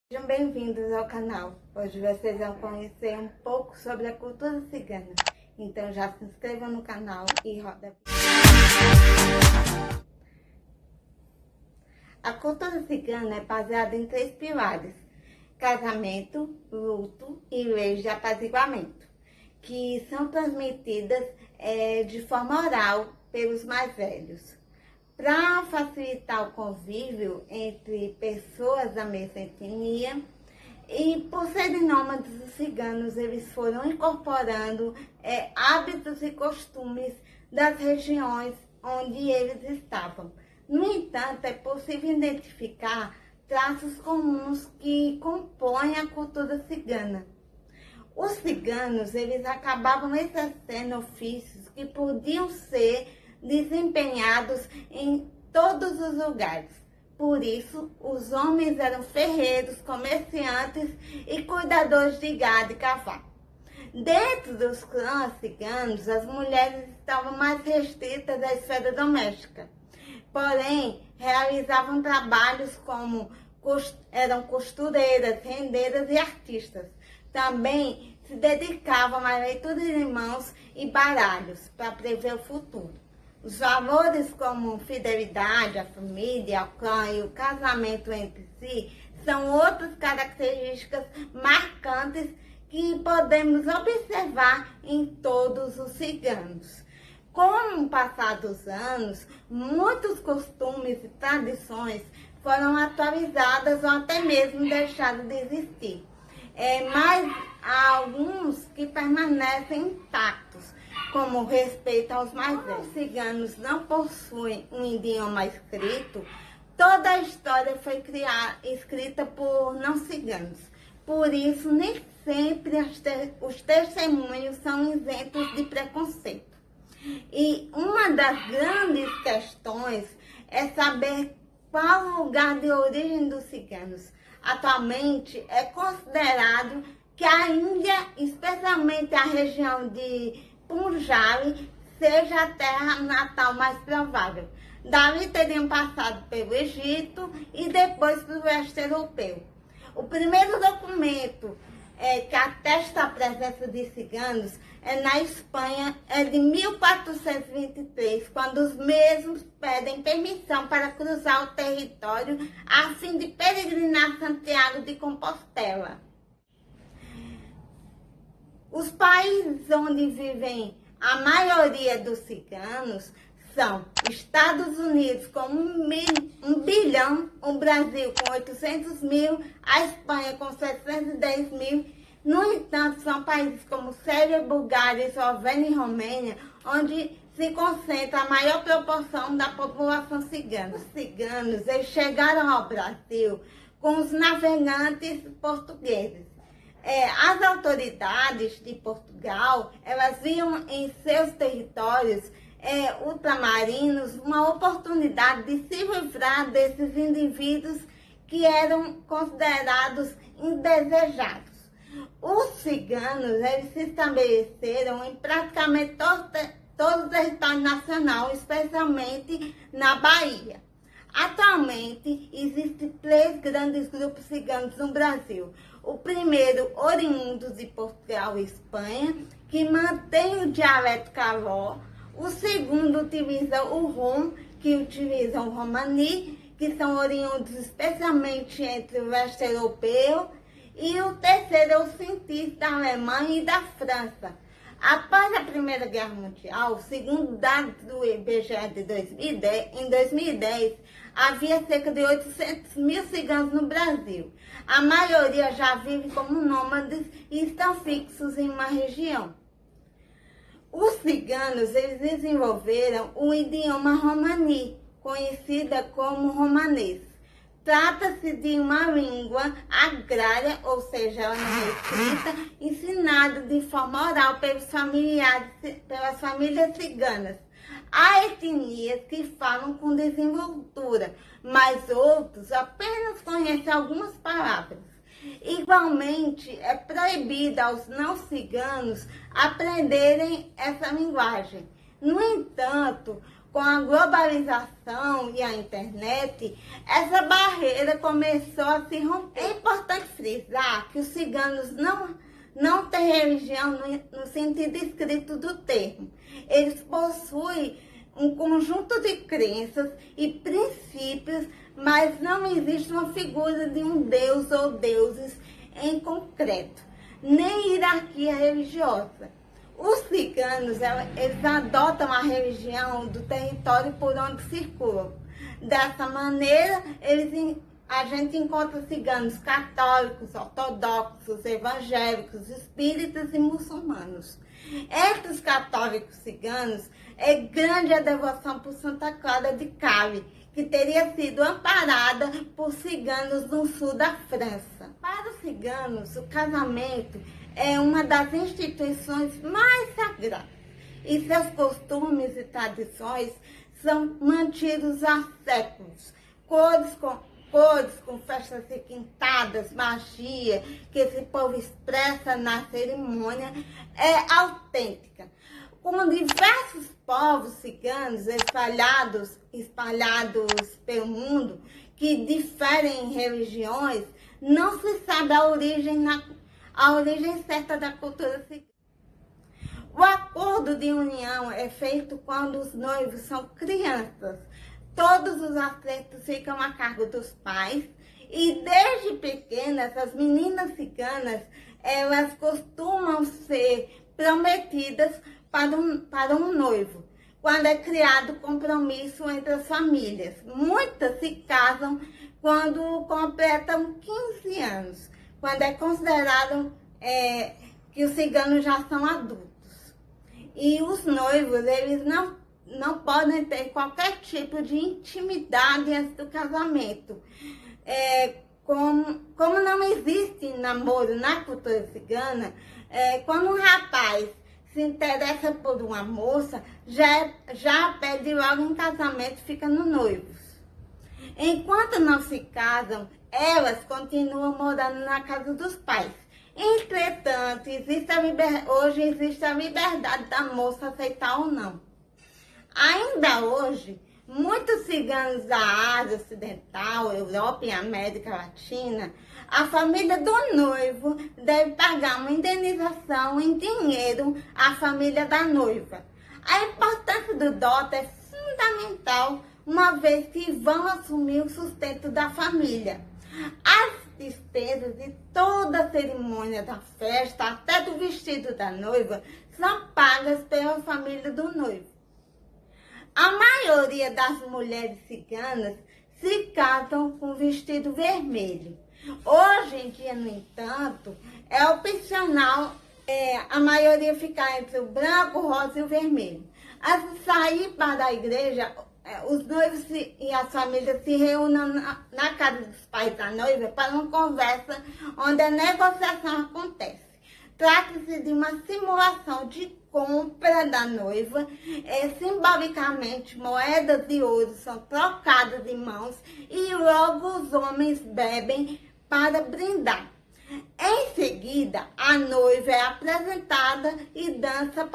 Sejam bem-vindos ao canal. Hoje vocês vão conhecer um pouco sobre a cultura cigana. Então já se inscrevam no canal e roda a vinheta. A cultura cigana é baseada em 3 pilares: casamento, luto e leis de apaziguamento, que são transmitidas de forma oral pelos mais velhos. Para facilitar o convívio entre pessoas da mesma etnia, e por serem nômades, os ciganos eles foram incorporando hábitos e costumes das regiões onde eles estavam. No entanto, é possível identificar traços comuns que compõem a cultura cigana. Os ciganos eles acabavam exercendo ofícios que podiam ser desempenhados em todos os lugares. Por isso, os homens eram ferreiros, comerciantes e cuidadores de gado e cavalo. Dentro dos clãs ciganos, as mulheres estavam mais restritas à esfera doméstica. Porém, realizavam trabalhos como eram costureiras, rendeiras e artistas. Também se dedicavam à leitura de mãos e baralhos para prever o futuro. Os valores como fidelidade à família, ao clã e o casamento entre si são outras características marcantes que podemos observar em todos os ciganos. Com o passar dos anos, muitos costumes e tradições foram atualizadas ou até mesmo deixaram de existir. Mas há alguns que permanecem intactos, como o respeito aos mais velhos. Os ciganos não possuem um idioma escrito. Toda a história foi escrita por não ciganos. Por isso, nem sempre os testemunhos são isentos de preconceito. E uma das grandes questões é saber qual o lugar de origem dos ciganos. Atualmente, é considerado que a Índia, especialmente a região de Punjab, seja a terra natal mais provável. Dali teriam passado pelo Egito e depois pelo oeste europeu. O primeiro documento que atesta a presença de ciganos na Espanha é de 1423, quando os mesmos pedem permissão para cruzar o território a fim de peregrinar Santiago de Compostela. Os países onde vivem a maioria dos ciganos são Estados Unidos com 1 bilhão, o Brasil com 800 mil, a Espanha com 710 mil. No entanto, são países como Sérvia, Bulgária, Eslovênia e Romênia, onde se concentra a maior proporção da população cigana. Os ciganos eles chegaram ao Brasil com os navegantes portugueses. As autoridades de Portugal, elas viam em seus territórios ultramarinos uma oportunidade de se livrar desses indivíduos que eram considerados indesejados. Os ciganos eles se estabeleceram em praticamente todo o território nacional, especialmente na Bahia. Atualmente, existem 3 grandes grupos ciganos no Brasil. O primeiro, oriundo de Portugal e Espanha, que mantém o dialeto caló. O segundo utiliza o rom, que utiliza o romani, que são oriundos especialmente entre o leste europeu. E o terceiro é o cientista da Alemanha e da França. Após a Primeira Guerra Mundial, segundo dados do IBGE de 2010, em 2010, havia cerca de 800 mil ciganos no Brasil. A maioria já vive como nômades e estão fixos em uma região. Os ciganos eles desenvolveram o idioma romani, conhecida como romanês. Trata-se de uma língua agrária, ou seja, ela não é escrita, ensinada de forma oral pelos familiares, pelas famílias ciganas. Há etnias que falam com desenvoltura, mas outros apenas conhecem algumas palavras. Igualmente, é proibido aos não ciganos aprenderem essa linguagem. No entanto, com a globalização e a internet, essa barreira começou a se romper. É importante frisar que os ciganos não têm religião no sentido escrito do termo. Eles possuem um conjunto de crenças e princípios, mas não existe uma figura de um deus ou deuses em concreto, nem hierarquia religiosa. Os ciganos, eles adotam a religião do território por onde circulam. Dessa maneira, a gente encontra ciganos católicos, ortodoxos, evangélicos, espíritas e muçulmanos. Entre os católicos ciganos, é grande a devoção por Santa Clara de Cali, que teria sido amparada por ciganos no sul da França. Para os ciganos, o casamento é uma das instituições mais sagradas e seus costumes e tradições são mantidos há séculos. Cores com festas requintadas, magia que esse povo expressa na cerimônia é autêntica. Com diversos povos ciganos espalhados pelo mundo, que diferem em religiões, não se sabe a origem certa da cultura cigana. O acordo de união é feito quando os noivos são crianças. Todos os acertos ficam a cargo dos pais e desde pequenas as meninas ciganas, elas costumam ser prometidas para um noivo, quando é criado compromisso entre as famílias. Muitas se casam quando completam 15 anos, quando é considerado que os ciganos já são adultos. E os noivos, eles não podem ter qualquer tipo de intimidade antes do casamento. Como não existe namoro na cultura cigana, quando um rapaz se interessa por uma moça, já pede logo em casamento, fica no noivos. Enquanto não se casam, elas continuam morando na casa dos pais. Entretanto, hoje existe a liberdade da moça aceitar ou não. Ainda hoje, muitos ciganos da Ásia Ocidental, Europa e América Latina, a família do noivo deve pagar uma indenização em dinheiro à família da noiva. A importância do dote é fundamental, uma vez que vão assumir o sustento da família. As despesas de toda a cerimônia da festa, até do vestido da noiva, são pagas pela família do noivo. A maioria das mulheres ciganas se casam com vestido vermelho. Hoje em dia, no entanto, é opcional a maioria ficar entre o branco, o rosa e o vermelho. Ao sair para a igreja, os noivos e as famílias se reúnem na casa dos pais da noiva para uma conversa onde a negociação acontece. Trata-se de uma simulação de compra da noiva. Simbolicamente, moedas de ouro são trocadas de mãos e logo os homens bebem para brindar. Em seguida, a noiva é apresentada e dança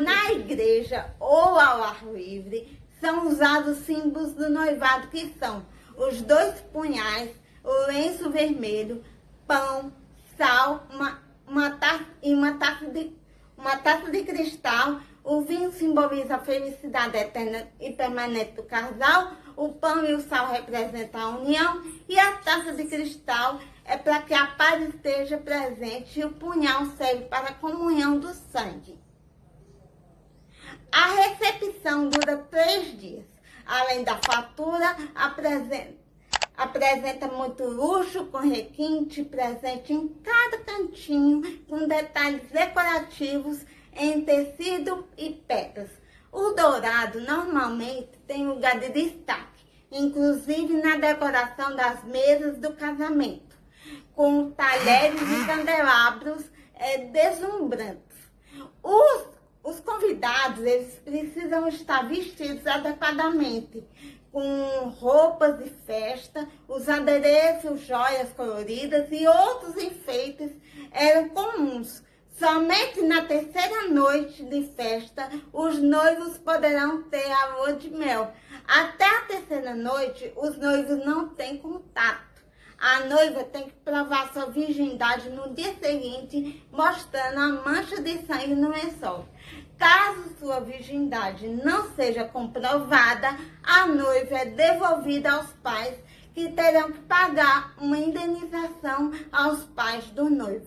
na igreja ou ao ar livre. São usados símbolos do noivado, que são os 2 punhais, o lenço vermelho, pão, sal, uma taça de cristal. O vinho simboliza a felicidade eterna e permanente do casal. O pão e o sal representam a união. E a taça de cristal é para que a paz esteja presente. E o punhal serve para a comunhão do sangue. A recepção dura 3 dias. Além da fatura, apresenta muito luxo, com requinte presente em cada cantinho, com detalhes decorativos em tecido e pedras. O dourado normalmente tem lugar de destaque, inclusive na decoração das mesas do casamento, com talheres e candelabros deslumbrantes. Os convidados, eles precisam estar vestidos adequadamente, com roupas de festa, os adereços, joias coloridas e outros enfeites eram comuns. Somente na 3ª noite de festa, os noivos poderão ter a lua de mel. Até a 3ª noite, os noivos não têm contato. a noiva tem que provar sua virgindade no dia seguinte, mostrando a mancha de sangue no lençol. Caso sua virgindade não seja comprovada, a noiva é devolvida aos pais, que terão que pagar uma indenização aos pais do noivo.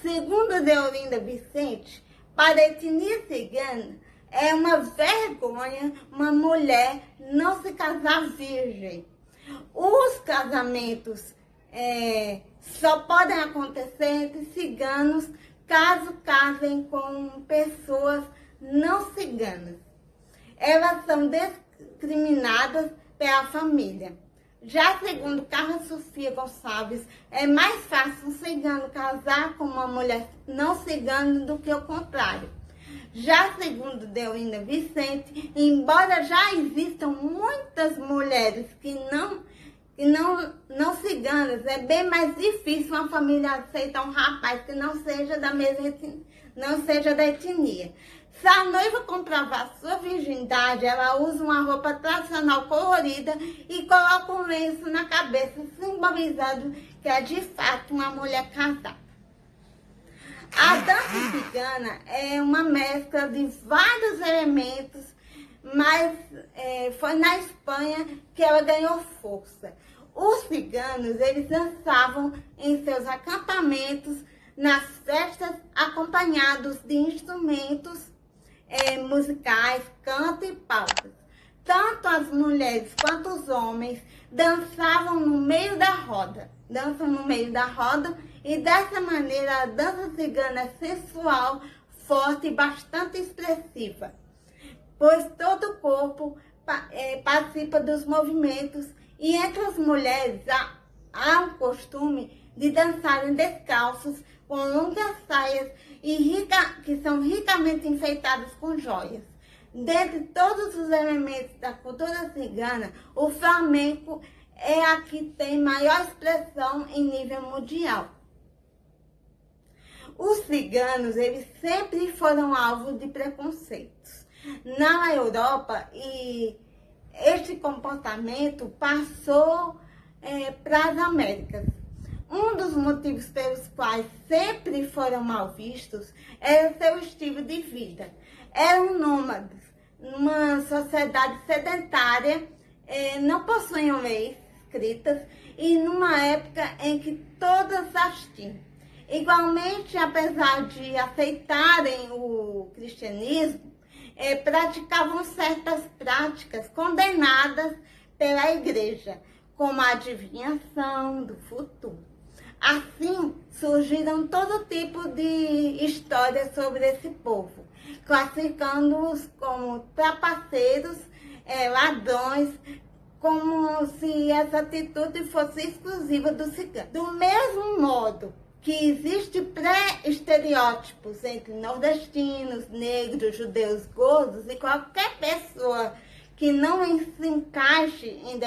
Segundo Deolinda Vicente, para a etnia cigana, é uma vergonha uma mulher não se casar virgem. Os casamentos só podem acontecer entre ciganos caso casem com pessoas não ciganas. Elas são discriminadas pela família. Já segundo Carla Sofia Gonçalves, é mais fácil um cigano casar com uma mulher não cigana do que o contrário. Já segundo Deolinda Vicente, embora já existam muitas mulheres que não ciganas, é bem mais difícil uma família aceitar um rapaz que não seja da etnia. Se a noiva comprovar sua virgindade, ela usa uma roupa tradicional colorida e coloca um lenço na cabeça, simbolizando que é de fato uma mulher casada. A dança cigana é uma mescla de vários elementos, mas foi na Espanha que ela ganhou força. Os ciganos, eles dançavam em seus acampamentos, nas festas, acompanhados de instrumentos musicais, canto e palcos. Tanto as mulheres quanto os homens dançam no meio da roda, e dessa maneira a dança cigana é sensual, forte e bastante expressiva, pois todo o corpo participa dos movimentos, e entre as mulheres há um costume de dançarem descalços, com longas saias que são ricamente enfeitadas com joias. Dentre todos os elementos da cultura cigana, o flamenco é a que tem maior expressão em nível mundial. Os ciganos, eles sempre foram alvo de preconceitos. Na Europa, e este comportamento passou para as Américas. Um dos motivos pelos quais sempre foram mal vistos era o seu estilo de vida. Eram nômades, numa sociedade sedentária, não possuíam leis escritas e numa época em que todas as tinham. Igualmente, apesar de aceitarem o cristianismo, praticavam certas práticas condenadas pela igreja, como a adivinhação do futuro. Assim, surgiram todo tipo de histórias sobre esse povo, classificando-os como trapaceiros, ladrões, como se essa atitude fosse exclusiva do cigano. Do mesmo modo que existe pré-estereótipos entre nordestinos, negros, judeus, gordos e qualquer pessoa que não se encaixe em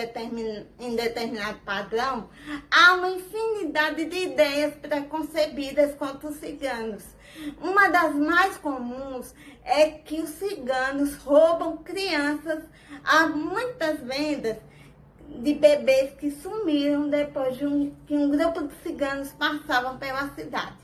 determinado padrão, há uma infinidade de ideias preconcebidas contra os ciganos. Uma das mais comuns é que os ciganos roubam crianças. Há muitas vendas de bebês que sumiram depois que um grupo de ciganos passavam pela cidade.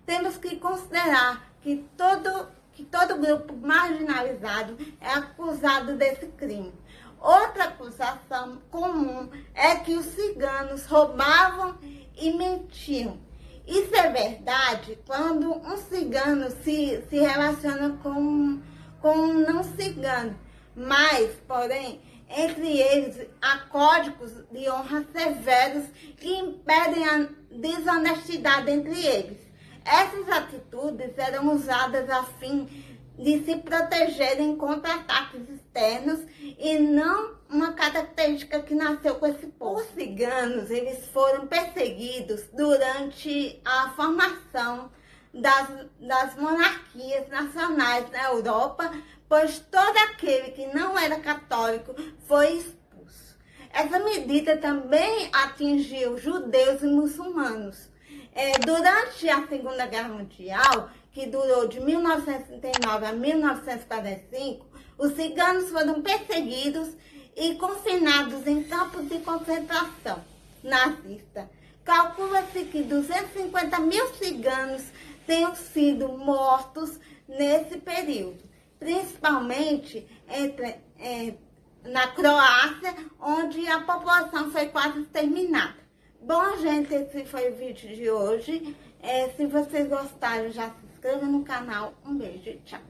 Temos que considerar que todo grupo marginalizado é acusado desse crime. Outra acusação comum é que os ciganos roubavam e mentiam. Isso é verdade quando um cigano se relaciona com um não cigano, mas, porém, entre eles há códigos de honra severos que impedem a desonestidade entre eles. Essas atitudes eram usadas a fim de se protegerem contra ataques externos e não uma característica que nasceu com esse povo. Os ciganos, eles foram perseguidos durante a formação das monarquias nacionais na Europa, pois todo aquele que não era católico foi expulso. Essa medida também atingiu judeus e muçulmanos. Durante a Segunda Guerra Mundial, que durou de 1939 a 1945, os ciganos foram perseguidos e confinados em campos de concentração. nazista. Calcula-se que 250 mil ciganos tenham sido mortos nesse período, principalmente na Croácia, onde a população foi quase exterminada. Bom, gente, esse foi o vídeo de hoje. Se vocês gostaram, já se inscreva no canal. Um beijo, tchau.